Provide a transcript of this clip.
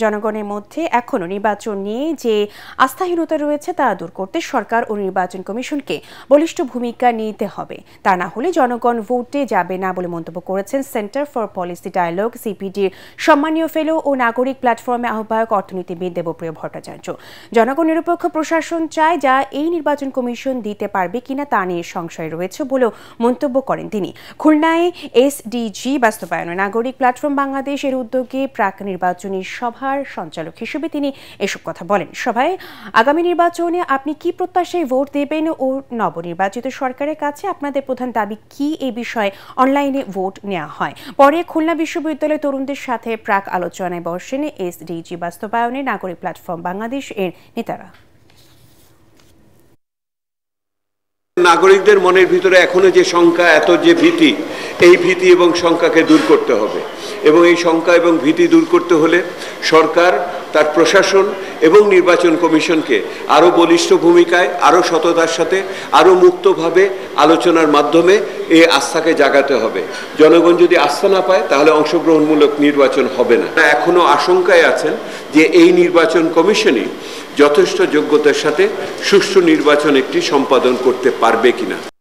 জনগণের মধ্যে এখনো নির্বাচন নিয়ে যে আস্থাহীনতা রয়েছে তা দূর করতে সরকার ও নির্বাচন কমিশনকে বলিষ্ঠ ভূমিকা নিতে হবে। তা না হলে জনগণ ভোটে যাবে না বলে মন্তব্য করেছেন সেন্টার ফর পলিসি ডায়ালগ সিপিডির সম্মানীয় ফেলো ও নাগরিক প্ল্যাটফর্মে আহ্বায়ক অর্থনীতিবিদ দেবপ্রিয় ভট্টাচার্য। জনগণ নিরপেক্ষ প্রশাসন চায়, যা এই নির্বাচন কমিশন দিতে পারবে কিনা তা নিয়ে সংশয় রয়েছে বলেও মন্তব্য করেন তিনি। খুলনায় এসডিজি বাস্তবায়নে নাগরিক প্ল্যাটফর্ম বাংলাদেশ এর উদ্যোগে প্রাক নির্বাচনী সভার সঞ্চালক হিসেবে তিনি এসব কথা বলেন। সভায় আগামী নির্বাচনে আপনি কি প্রত্যাশায় ভোট দেবেন ও নবনির্বাচিত সরকারের কাছে আপনাদের প্রধান দাবি কি, এই বিষয়ে অনলাইনে ভোট নেওয়া হয়। পরে খুলনা বিশ্ববিদ্যালয়ের তরুণদের সাথে প্রাক আলোচনায় বসেন এসডিজি বাস্তবায়নে নাগরিক প্ল্যাটফর্ম বাংলাদেশ এর নেতারা। নাগরিকদের মনের ভিতরে এখনো যে শঙ্কা, এত যে ভীতি, এই ভীতি এবং শঙ্কাকে দূর করতে হবে এবং এই শঙ্কা এবং ভীতি দূর করতে হলে সরকার তার প্রশাসন এবং নির্বাচন কমিশনকে আরও বলিষ্ঠ ভূমিকায়, আরও সততার সাথে, আরও মুক্তভাবে আলোচনার মাধ্যমে এই আস্থাকে জাগাতে হবে। জনগণ যদি আস্থা না পায় তাহলে অংশগ্রহণমূলক নির্বাচন হবে না। এখনো আশঙ্কায় আছেন যে এই নির্বাচন কমিশনই যথেষ্ট যোগ্যতার সাথে সুষ্ঠু নির্বাচন একটি সম্পাদন করতে পারবে কিনা।